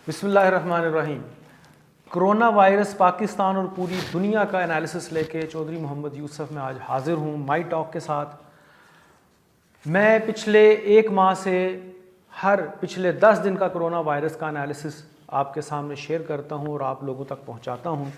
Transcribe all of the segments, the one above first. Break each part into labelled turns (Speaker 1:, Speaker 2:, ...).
Speaker 1: बिस्मिल्लाहिर्रहमानिर्रहीम। Corona virus Pakistan और पूरी दुनिया का एनालिसिस लेके चौधरी मोहम्मद यूसुफ में आज हाजिर हूँ माई टॉक के साथ। मैं पिछले एक माह से पिछले 10 दिन का कोरोना वायरस का एनालिसिस आपके सामने शेयर करता हूँ और आप लोगों तक पहुँचाता हूँ।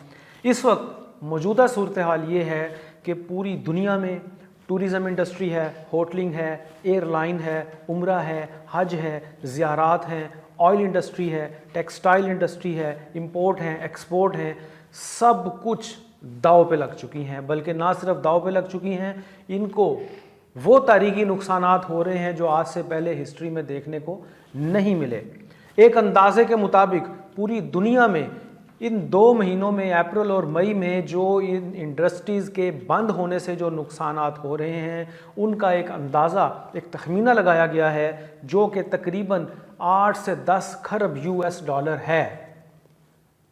Speaker 1: इस वक्त मौजूदा सूरत हाल ये है कि पूरी दुनिया में टूरिज़म इंडस्ट्री है, होटलिंग है, एयरलाइन है, उम्रा है, हज है, ज़ियारात हैं, ऑयल इंडस्ट्री है, टेक्सटाइल इंडस्ट्री है, इंपोर्ट हैं, एक्सपोर्ट हैं, सब कुछ दांव पे लग चुकी हैं। बल्कि ना सिर्फ दांव पे लग चुकी हैं, इनको वो तारीखी नुकसानात हो रहे हैं जो आज से पहले हिस्ट्री में देखने को नहीं मिले। एक अंदाजे के मुताबिक पूरी दुनिया में इन 2 महीनों में, अप्रैल और मई में, जो इन इंडस्ट्रीज़ के बंद होने से जो नुकसानात हो रहे हैं उनका एक अंदाज़ा, एक तखमीना लगाया गया है जो कि तकरीबन 8 से 10 खरब US डॉलर है।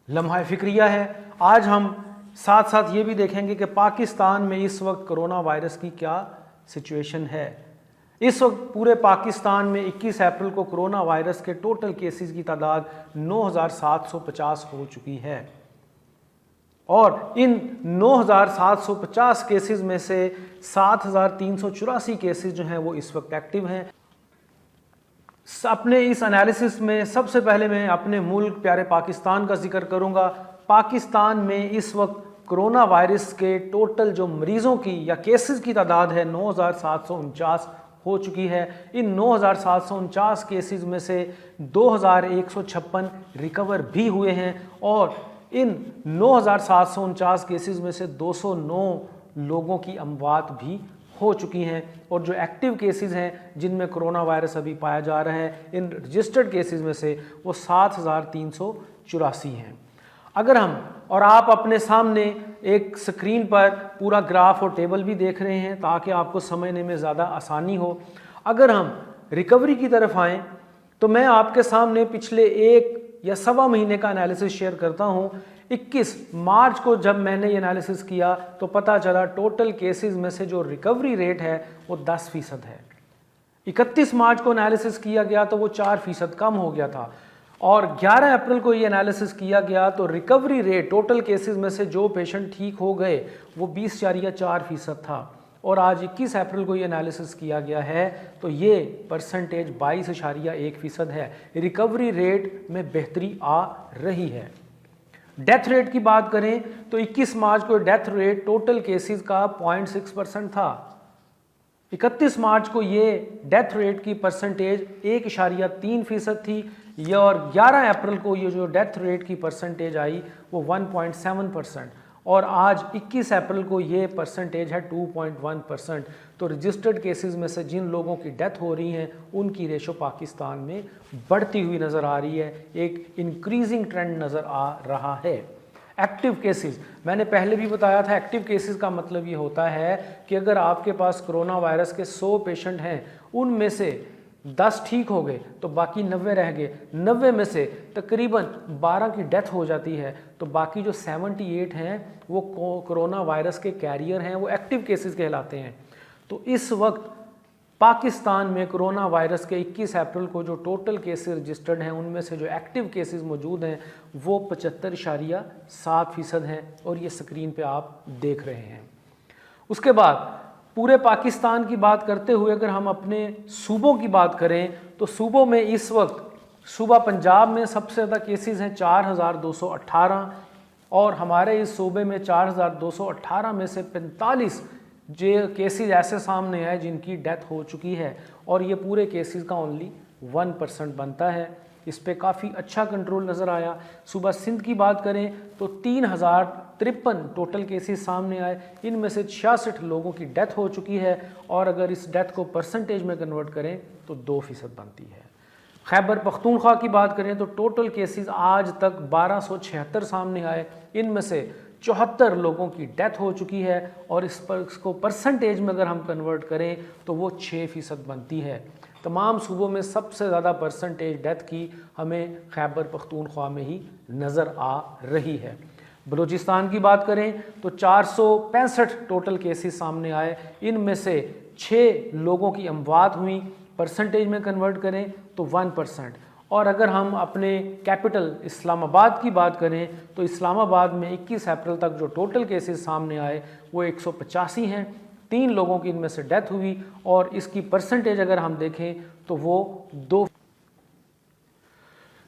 Speaker 1: लम्हा फ़िक्रिया है। आज हम साथ साथ ये भी देखेंगे कि पाकिस्तान में इस वक्त कोरोना वायरस की क्या सिचुएशन है। इस वक्त पूरे पाकिस्तान में 21 अप्रैल को कोरोना वायरस के टोटल केसेस की तादाद 9,750 हो चुकी है और इन 9,750 केसेस में से 7,384 केसेस जो हैं वो इस वक्त एक्टिव हैं। अपने इस एनालिसिस में सबसे पहले मैं अपने मुल्क प्यारे पाकिस्तान का जिक्र करूंगा। पाकिस्तान में इस वक्त कोरोना वायरस के टोटल जो मरीज़ों की या केसेस की तादाद है 9,749 हो चुकी है। इन 9,749 केसेस में से 2,156 रिकवर भी हुए हैं और इन 9,749 केसेस में से 209 लोगों की अमवात भी हो चुकी हैं। और जो एक्टिव केसेस हैं जिनमें कोरोना वायरस अभी पाया जा रहा है, इन रजिस्टर्ड केसेस में से वो 7,384 हैं। अगर हम और आप अपने सामने एक स्क्रीन पर पूरा ग्राफ और टेबल भी देख रहे हैं ताकि आपको समझने में ज़्यादा आसानी हो। अगर हम रिकवरी की तरफ आएँ तो मैं आपके सामने पिछले 1 या सवा महीने का एनालिसिस शेयर करता हूँ। 21 मार्च को जब मैंने ये एनालिसिस किया तो पता चला टोटल केसेस में से जो रिकवरी रेट है वो 10% है। 31 मार्च को एनालिसिस किया गया तो वो 4% कम हो गया था और 11 अप्रैल को ये एनालिसिस किया गया तो रिकवरी रेट टोटल केसेस में से जो पेशेंट ठीक हो गए वो 20.4% था और आज 21 अप्रैल को ये एनालिसिस किया गया है तो ये परसेंटेज 22.1% है। रिकवरी रेट में बेहतरी आ रही है। डेथ रेट की बात करें तो 21 मार्च को डेथ रेट टोटल केसेस का 0.6% था। 31 मार्च को ये डेथ रेट की परसेंटेज 1.3% थी और 11 अप्रैल को ये जो डेथ रेट की परसेंटेज आई वो 1.7% और आज 21 अप्रैल को ये परसेंटेज है 2.1%। तो रजिस्टर्ड केसेस में से जिन लोगों की डेथ हो रही हैं उनकी रेशो पाकिस्तान में बढ़ती हुई नज़र आ रही है, एक इंक्रीजिंग ट्रेंड नज़र आ रहा है। एक्टिव केसेस, मैंने पहले भी बताया था, एक्टिव केसेस का मतलब ये होता है कि अगर आपके पास कोरोना वायरस के 100 पेशेंट हैं उनमें से 10 ठीक हो गए तो बाकी 90 रह गए। 90 में से तकरीबन 12 की डेथ हो जाती है तो बाकी जो 78 हैं वो कोरोना वायरस के कैरियर हैं, वो एक्टिव केसेस कहलाते हैं। तो इस वक्त पाकिस्तान में कोरोना वायरस के 21 अप्रैल को जो टोटल केसेस रजिस्टर्ड हैं उनमें से जो एक्टिव केसेस मौजूद हैं वो 75.7% हैं और ये स्क्रीन पे आप देख रहे हैं। उसके बाद पूरे पाकिस्तान की बात करते हुए अगर हम अपने सूबों की बात करें तो सूबों में इस वक्त सूबा पंजाब में सबसे ज़्यादा केसेस हैं 4,218 और हमारे इस सूबे में 4,218 में से 45 जो केसेस ऐसे सामने आए जिनकी डेथ हो चुकी है और ये पूरे केसेस का ओनली 1% बनता है। इस पे काफ़ी अच्छा कंट्रोल नज़र आया। सूबा सिंध की बात करें तो 3,053 टोटल केसेस सामने आए, इनमें से 66 लोगों की डेथ हो चुकी है और अगर इस डेथ को परसेंटेज में कन्वर्ट करें तो 2% बनती है। खैबर पख्तूनख्वा की बात करें तो टोटल केसेस आज तक 1276 सामने आए, इनमें से 74 लोगों की डेथ हो चुकी है और इसको परसेंटेज में अगर हम कन्वर्ट करें तो वो 6% बनती है। तमाम सूबों में सबसे ज़्यादा परसेंटेज डेथ की हमें खैबर पख्तूनख्वा में ही नज़र आ रही है। बलूचिस्तान की बात करें तो 465 टोटल केसेस सामने आए, इनमें से 6 लोगों की अमवात हुई, परसेंटेज में कन्वर्ट करें तो 1%। और अगर हम अपने कैपिटल इस्लामाबाद की बात करें तो इस्लामाबाद में 21 अप्रैल तक जो टोटल केसेस सामने आए वो 185 हैं। 3 लोगों की इनमें से डेथ हुई और इसकी परसेंटेज अगर हम देखें तो वो 2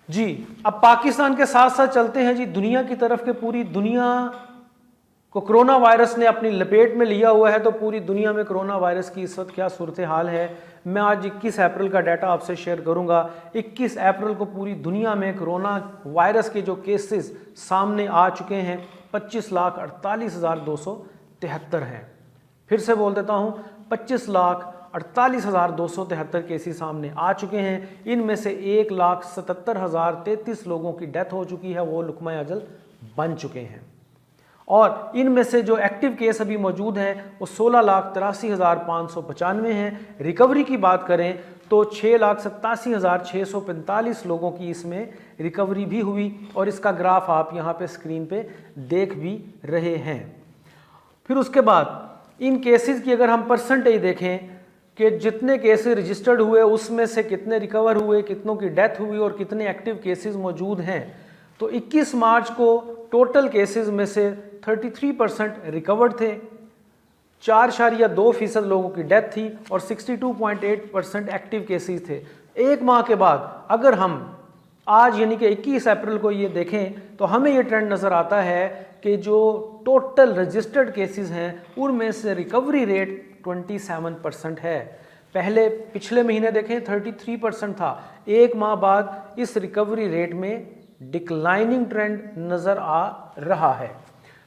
Speaker 1: जी। अब पाकिस्तान के साथ साथ चलते हैं जी दुनिया की तरफ के। पूरी दुनिया को कोरोना वायरस ने अपनी लपेट में लिया हुआ है, तो पूरी दुनिया में कोरोना वायरस की इस वक्त क्या सूरत हाल है, मैं आज 21 अप्रैल का डाटा आपसे शेयर करूंगा। 21 अप्रैल को पूरी दुनिया में कोरोना वायरस के जो केसेस सामने आ चुके हैं 25,48,273 हैं। फिर से बोल देता हूं, 25,48,273 केसेस सामने आ चुके हैं। इनमें से 1,77,033 लोगों की डेथ हो चुकी है, वो लुकमा अजल बन चुके हैं। और इनमें से जो एक्टिव केस अभी मौजूद हैं वो 16,83,595 हैं। रिकवरी की बात करें तो 6,87,645 लोगों की इसमें रिकवरी भी हुई और इसका ग्राफ आप यहाँ पे स्क्रीन पे देख भी रहे हैं। फिर उसके बाद इन केसेस की अगर हम परसेंटेज देखें कि जितने केसेस रजिस्टर्ड हुए उसमें से कितने रिकवर हुए, कितनों की डेथ हुई और कितने एक्टिव केसेस मौजूद हैं, तो 21 मार्च को टोटल केसेस में से 33% रिकवर्ड थे, 4.2% लोगों की डेथ थी और 62.8% एक्टिव केसेस थे। एक माह के बाद अगर हम आज यानी कि 21 अप्रैल को ये देखें तो हमें ये ट्रेंड नज़र आता है कि जो टोटल रजिस्टर्ड केसेस हैं उनमें से रिकवरी रेट 27% है। पहले पिछले महीने देखें 33% था, एक माह बाद इस रिकवरी रेट में डिक्लाइनिंग ट्रेंड नज़र आ रहा है।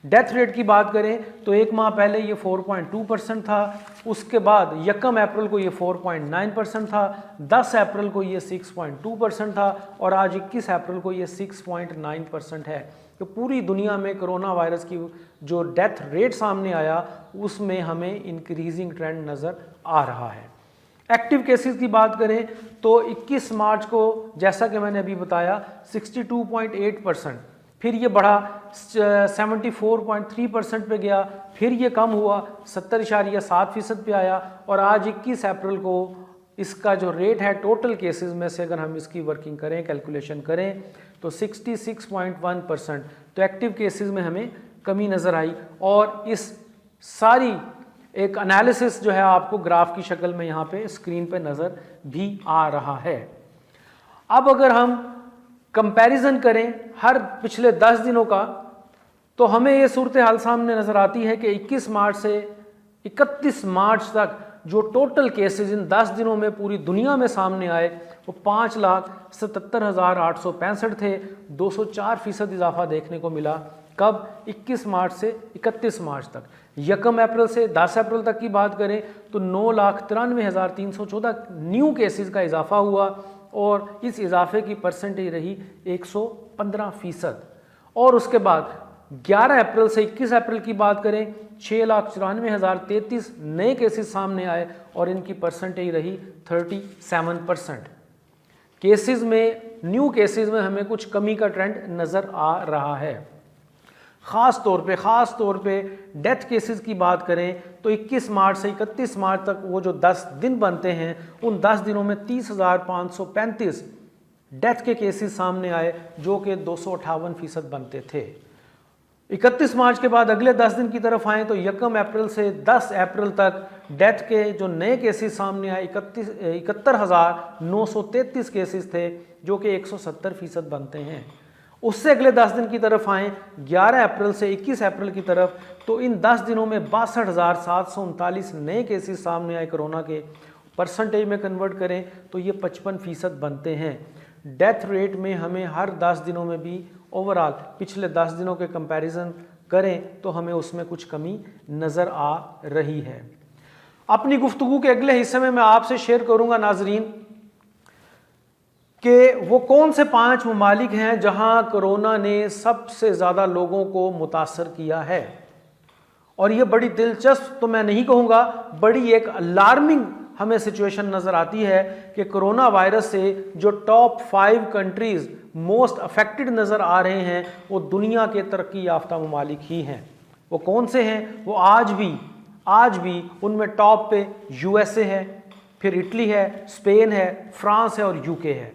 Speaker 1: डेथ रेट की बात करें तो एक माह पहले ये 4.2% था, उसके बाद 1 अप्रैल को ये 4.9% था, 10 अप्रैल को ये 6.2% था और आज 21 अप्रैल को ये 6.9% है। तो पूरी दुनिया में कोरोना वायरस की जो डेथ रेट सामने आया उसमें हमें इंक्रीजिंग ट्रेंड नज़र आ रहा है। एक्टिव केसेस की बात करें तो 21 मार्च को जैसा कि मैंने अभी बताया 62.8%, फिर ये बढ़ा 74.3% पे गया, फिर ये कम हुआ 70.7% पे आया और आज 21 अप्रैल को इसका जो रेट है टोटल केसेस में से अगर हम इसकी वर्किंग करें, कैलकुलेशन करें तो 66.1%। तो एक्टिव केसेस में हमें कमी नज़र आई और इस सारी एक एनालिसिस जो है आपको ग्राफ की शक्ल में यहाँ पे स्क्रीन पे नज़र भी आ रहा है। अब अगर हम कंपैरिजन करें हर पिछले 10 दिनों का तो हमें ये सूरत हाल सामने नज़र आती है कि 21 मार्च से 31 मार्च तक जो टोटल केसेस इन 10 दिनों में पूरी दुनिया में सामने आए वो 5,77,865 थे। 204% इजाफा देखने को मिला। कब? 21 मार्च से 31 मार्च तक। 1 अप्रैल से 10 अप्रैल तक की बात करें तो 9,93,314 न्यू केसेस का इजाफा हुआ और इस इजाफे की परसेंटेज रही 115%। और उसके बाद 11 अप्रैल से 21 अप्रैल की बात करें 6,94,033 नए केसेस सामने आए और इनकी परसेंटेज रही 37%। केसेस में, न्यू केसेस में हमें कुछ कमी का ट्रेंड नज़र आ रहा है। ख़ास तौर पे डेथ केसेस की बात करें तो 21 मार्च से 31 मार्च तक वो जो 10 दिन बनते हैं उन 10 दिनों में 30,535 डेथ के केसेस सामने आए जो कि 258% बनते थे। 31 मार्च के बाद अगले 10 दिन की तरफ आएँ तो 1 अप्रैल से 10 अप्रैल तक डेथ के जो नए केसेस सामने आए 71,933 केसेस थे जो कि 170% बनते हैं। उससे अगले 10 दिन की तरफ आएँ 11 अप्रैल से 21 अप्रैल की तरफ तो इन 10 दिनों में 62,739 नए केसेस सामने आए कोरोना के। परसेंटेज में कन्वर्ट करें तो ये 55% बनते हैं। डेथ रेट में हमें हर 10 दिनों में भी ओवरऑल पिछले 10 दिनों के कंपैरिजन करें तो हमें उसमें कुछ कमी नज़र आ रही है। अपनी गुफ्तगू के अगले हिस्से में मैं आपसे शेयर करूंगा नाजरीन कि वो कौन से 5 ममालिक हैं जहां कोरोना ने सबसे ज़्यादा लोगों को मुतासर किया है। और ये बड़ी दिलचस्प तो मैं नहीं कहूँगा, बड़ी एक अलार्मिंग हमें सिचुएशन नज़र आती है कि कोरोना वायरस से जो टॉप 5 कंट्रीज़ मोस्ट अफेक्टेड नज़र आ रहे हैं वो दुनिया के तरक्की याफ्ता ममालिक ही हैं। वो कौन से हैं? वो आज भी उनमें टॉप पे USA है, फिर इटली है, स्पेन है, फ्रांस है और UK है।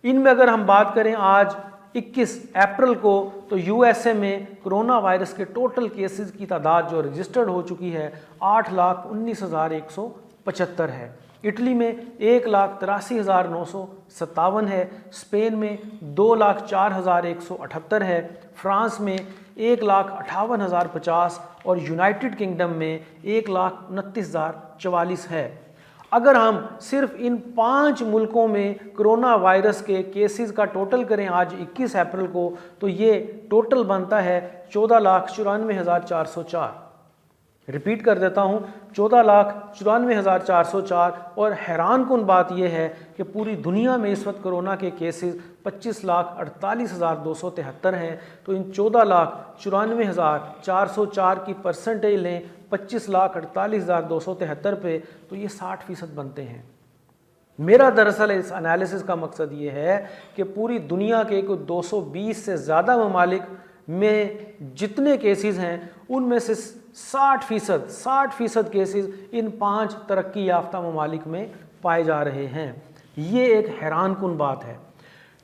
Speaker 1: इनमें अगर हम बात करें आज 21 अप्रैल को, तो यूएसए में कोरोना वायरस के टोटल केसेस की तादाद जो रजिस्टर्ड हो चुकी है 8,19,175 है। इटली में 1,83,957 है, स्पेन में 2,04,178 है, फ्रांस में 1,58,050 और यूनाइटेड किंगडम में 1,29,044 है। अगर हम सिर्फ इन 5 मुल्कों में कोरोना वायरस के केसेस का टोटल करें आज 21 अप्रैल को, तो ये टोटल बनता है 14,94,404। रिपीट कर देता हूँ, 14,94,404। और हैरानकुन बात यह है कि पूरी दुनिया में इस वक्त कोरोना के केसेस 25,48,273 हैं। तो इन 14,94,404 की परसेंटेज लें 25,48,273 पे, तो ये 60% बनते हैं। मेरा दरअसल इस एनालिसिस का मकसद ये है कि पूरी दुनिया के कोई 220 से ज़्यादा ममालिक में जितने केसेस हैं उनमें से 60% केसेस इन 5 तरक्की याफ्ता ममालिक में पाए जा रहे हैं। ये एक हैरानकुन बात है।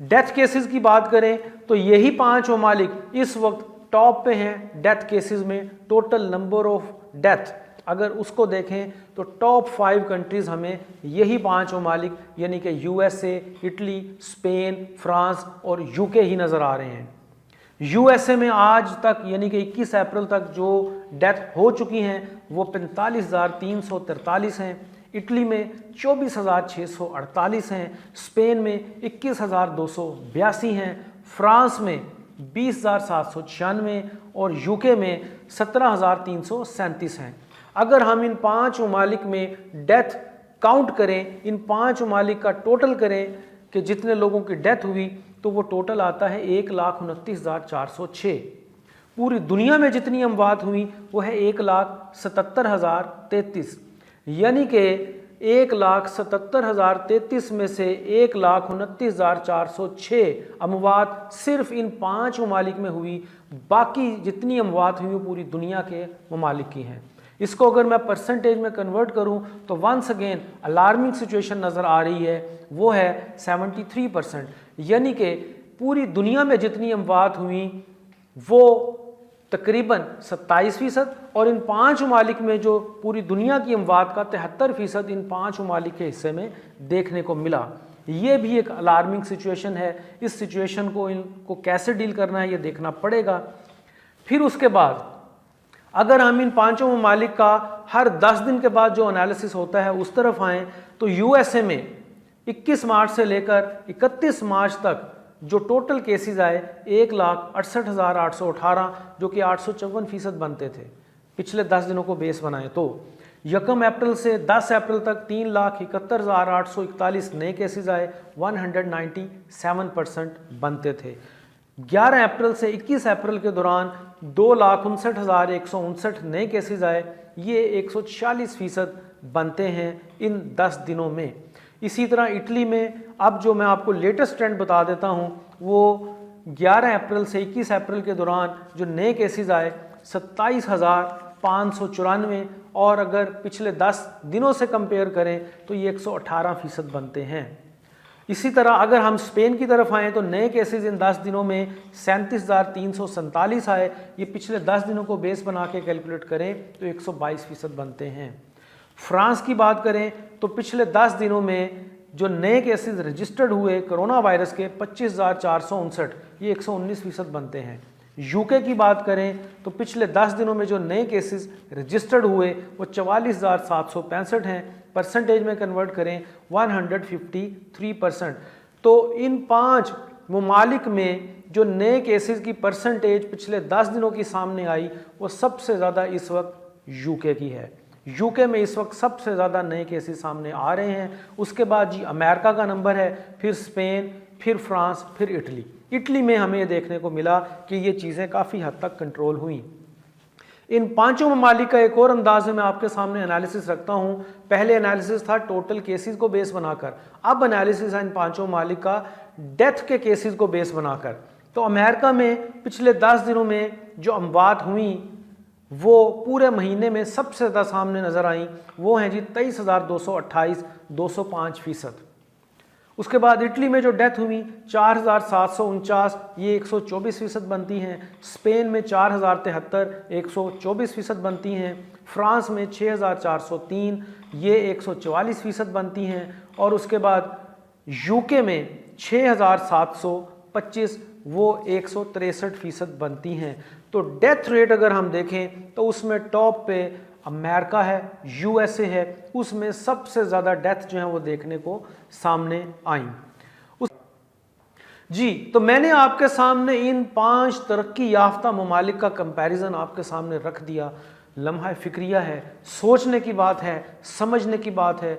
Speaker 1: डेथ केसेस की बात करें तो यही 5 ममालिक इस वक्त टॉप पे हैं डेथ केसेस में। टोटल नंबर ऑफ डेथ अगर उसको देखें तो टॉप 5 कंट्रीज हमें यही 5 ममालिक यानी कि यूएसए, इटली, स्पेन, फ्रांस और यूके ही नज़र आ रहे हैं। यूएसए में आज तक यानी कि 21 अप्रैल तक जो डेथ हो चुकी हैं वो 45,343 हैं, इटली में 24,648 हैं, स्पेन में 21,282 हैं, फ्रांस में 20,796 और यूके में 17,337 हैं। अगर हम इन 5 ममालिक में डेथ काउंट करें, इन 5 ममालिक का टोटल करें कि जितने लोगों की डेथ हुई, तो वो टोटल आता है 1,29,406। पूरी दुनिया में जितनी अमवात हुई वो है 1,77,033, यानी कि 1,77,033 में से 1,29,406 अमवात सिर्फ इन 5 ममालिक में हुई। बाकी जितनी अमवात हुई वो पूरी दुनिया के ममालिक की हैं। इसको अगर मैं परसेंटेज में कन्वर्ट करूं तो वंस अगेन अलार्मिंग सिचुएशन नज़र आ रही है, वो है 73%, यानी कि पूरी दुनिया में जितनी अमवात हुई वो तकरीबन 27% और इन 5 ममालिक में जो पूरी दुनिया की अमवात का 73% इन 5 ममालिक के हिस्से में देखने को मिला। ये भी एक अलार्मिंग सिचुएशन है। इस सिचुएशन को इनको कैसे डील करना है ये देखना पड़ेगा। फिर उसके बाद अगर हम इन 5 ममालिक का हर 10 दिन के बाद जो एनालिसिस होता है उस तरफ आएँ, तो यूएसए में 21 मार्च से लेकर 31 मार्च तक जो टोटल केसेस आए 1,68,818, जो कि 854% बनते थे पिछले 10 दिनों को बेस बनाए तो। 1 अप्रैल से 10 अप्रैल तक 3,71,841 नए केसेस आए, 197% बनते थे। 11 अप्रैल से 21 अप्रैल के दौरान 2,59,159 नए केसेस आए, ये 146% बनते हैं इन 10 दिनों में। इसी तरह इटली में अब जो मैं आपको लेटेस्ट ट्रेंड बता देता हूँ वो 11 अप्रैल से 21 अप्रैल के दौरान जो नए केसेस आए 27,594 और अगर पिछले 10 दिनों से कंपेयर करें तो ये 118% बनते हैं। इसी तरह अगर हम स्पेन की तरफ आएँ तो नए केसेस इन 10 दिनों में 37,347 आए, ये पिछले 10 दिनों को बेस बना के कैलकुलेट करें तो 122% बनते हैं। फ्रांस की बात करें तो पिछले 10 दिनों में जो नए केसेस रजिस्टर्ड हुए कोरोना वायरस के 25,459, ये 119% बनते हैं। यूके की बात करें तो पिछले 10 दिनों में जो नए केसेस रजिस्टर्ड हुए वो 44,765 हैं, परसेंटेज में कन्वर्ट करें 153%। तो इन 5 ममालिक में जो नए केसेस की परसेंटेज पिछले 10 दिनों की सामने आई वो सबसे ज़्यादा इस वक्त यूके की है। यूके में इस वक्त सबसे ज़्यादा नए केसेस सामने आ रहे हैं। उसके बाद जी अमेरिका का नंबर है, फिर स्पेन, फिर फ्रांस, फिर इटली। इटली में हमें देखने को मिला कि ये चीज़ें काफ़ी हद तक कंट्रोल हुई। इन 5 ममालिक का एक और अंदाज में मैं आपके सामने एनालिसिस रखता हूँ। पहले एनालिसिस था टोटल केसेस को बेस बनाकर, अब एनालिसिस है इन 5 ममालिक का डेथ के केसेस को बेस बनाकर। तो अमेरिका में पिछले 10 दिनों में जो अमवात हुई वो पूरे महीने में सबसे ज़्यादा सामने नज़र आई, वो हैं जी 23,228, 205%। उसके बाद इटली में जो डेथ हुई 4,749, ये 124% बनती हैं। स्पेन में 4,073, 124% बनती हैं। फ्रांस में 6,403, ये 144% बनती हैं। और उसके बाद यूके में 6,725, वो 163% बनती हैं। तो डेथ रेट अगर हम देखें तो उसमें टॉप पे अमेरिका है, यूएसए है, उसमें सबसे ज़्यादा डेथ जो है वो देखने को सामने आई। जी, तो मैंने आपके सामने इन 5 तरक्की याफ्ता ममालिक का कंपैरिजन आपके सामने रख दिया। लम्हा फिक्रिया है, सोचने की बात है, समझने की बात है,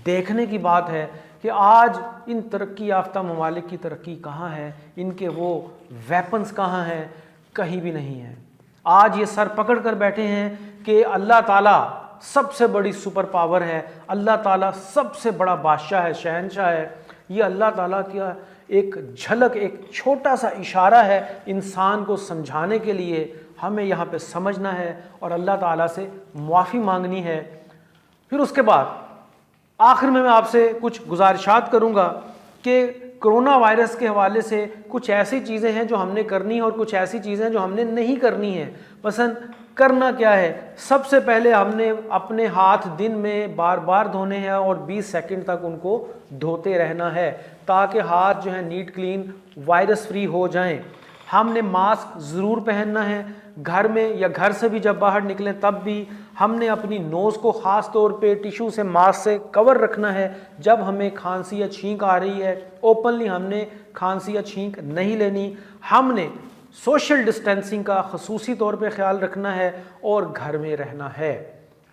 Speaker 1: देखने की बात है कि आज इन तरक्की याफ्ता ममालिक की तरक्की कहाँ है, इनके वो वेपन्स कहाँ हैं, कहीं भी नहीं है। आज ये सर पकड़ कर बैठे हैं कि अल्लाह ताला सबसे बड़ी सुपर पावर है, अल्लाह ताला सबसे बड़ा बादशाह है, शहंशाह है। ये अल्लाह ताला का एक झलक, एक छोटा सा इशारा है इंसान को समझाने के लिए। हमें यहाँ पे समझना है और अल्लाह ताला से मुआफ़ी मांगनी है। फिर उसके बाद आखिर में मैं आपसे कुछ गुजारिशात करूँगा कि कोरोना वायरस के हवाले से कुछ ऐसी चीज़ें हैं जो हमने करनी है और कुछ ऐसी चीज़ें हैं जो हमने नहीं करनी है। पसंद करना क्या है, सबसे पहले हमने अपने हाथ दिन में बार बार धोने हैं और 20 सेकंड तक उनको धोते रहना है ताकि हाथ जो है नीट क्लीन वायरस फ्री हो जाएं। हमने मास्क ज़रूर पहनना है, घर में या घर से भी जब बाहर निकलें तब भी हमने अपनी नोज़ को ख़ास तौर पे टिश्यू से, मास्क से कवर रखना है। जब हमें खांसी या छींक आ रही है, ओपनली हमने खांसी या छींक नहीं लेनी। हमने सोशल डिस्टेंसिंग का ख़ुसूसी तौर पे ख्याल रखना है और घर में रहना है।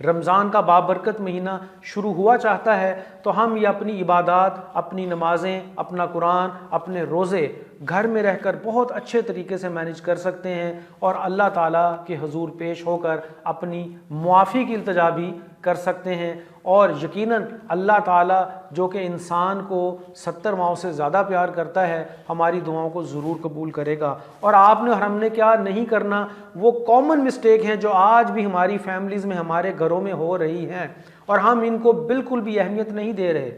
Speaker 1: रमज़ान का बाबरकत महीना शुरू हुआ चाहता है तो हम ये अपनी इबादत, अपनी नमाजें, अपना कुरान, अपने रोज़े घर में रहकर बहुत अच्छे तरीके से मैनेज कर सकते हैं और अल्लाह ताला के हुजूर पेश होकर अपनी मुआफ़ी की इल्तिजा भी कर सकते हैं। और यकीनन अल्लाह ताला जो कि इंसान को 70 माओं से ज़्यादा प्यार करता है, हमारी दुआओं को ज़रूर कबूल करेगा। और आपने और हमने क्या नहीं करना, वो कॉमन मिस्टेक हैं जो आज भी हमारी फैमिलीज़ में, हमारे घरों में हो रही हैं और हम इनको बिल्कुल भी अहमियत नहीं दे रहे।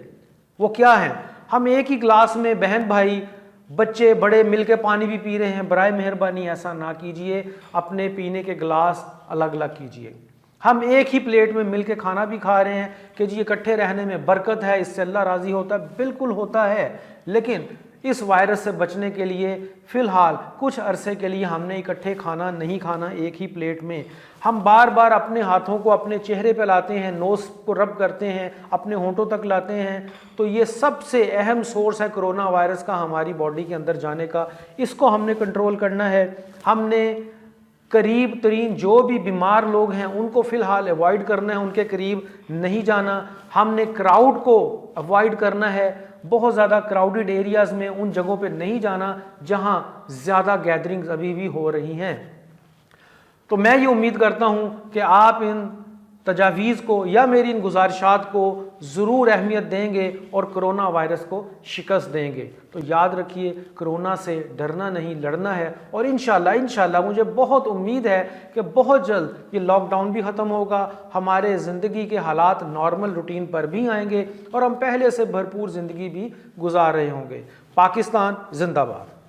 Speaker 1: वो क्या है, हम एक ही गिलास में बहन भाई, बच्चे बड़े मिल के पानी भी पी रहे हैं। बराए मेहरबानी ऐसा ना कीजिए, अपने पीने के गिलास अलग अलग कीजिए। हम एक ही प्लेट में मिल के खाना भी खा रहे हैं कि जी इकट्ठे रहने में बरकत है, इससे अल्लाह राज़ी होता है, बिल्कुल होता है। लेकिन इस वायरस से बचने के लिए फ़िलहाल कुछ अरसे के लिए हमने इकट्ठे खाना नहीं खाना, एक ही प्लेट में। हम बार बार अपने हाथों को अपने चेहरे पे लाते हैं, नोज़ को रब करते हैं, अपने होंठों तक लाते हैं। तो ये सबसे अहम सोर्स है कोरोना वायरस का हमारी बॉडी के अंदर जाने का। इसको हमने कंट्रोल करना है। हमने करीब तरीन जो भी बीमार लोग हैं उनको फ़िलहाल अवॉइड करना है, उनके करीब नहीं जाना। हमने क्राउड को अवॉइड करना है, बहुत ज़्यादा क्राउडेड एरियाज़ में, उन जगहों पे नहीं जाना जहां ज़्यादा गैदरिंग्स अभी भी हो रही हैं। तो मैं ये उम्मीद करता हूं कि आप इन तजावीज़ को या मेरी इन गुजारिशात को ज़रूर अहमियत देंगे और कोरोना वायरस को शिकस्त देंगे। तो याद रखिए, कोरोना से डरना नहीं, लड़ना है। और इंशाल्लाह मुझे बहुत उम्मीद है कि बहुत जल्द ये लॉकडाउन भी ख़त्म होगा, हमारे ज़िंदगी के हालात नॉर्मल रूटीन पर भी आएंगे और हम पहले से भरपूर ज़िंदगी भी गुजार रहे होंगे। पाकिस्तान जिंदाबाद।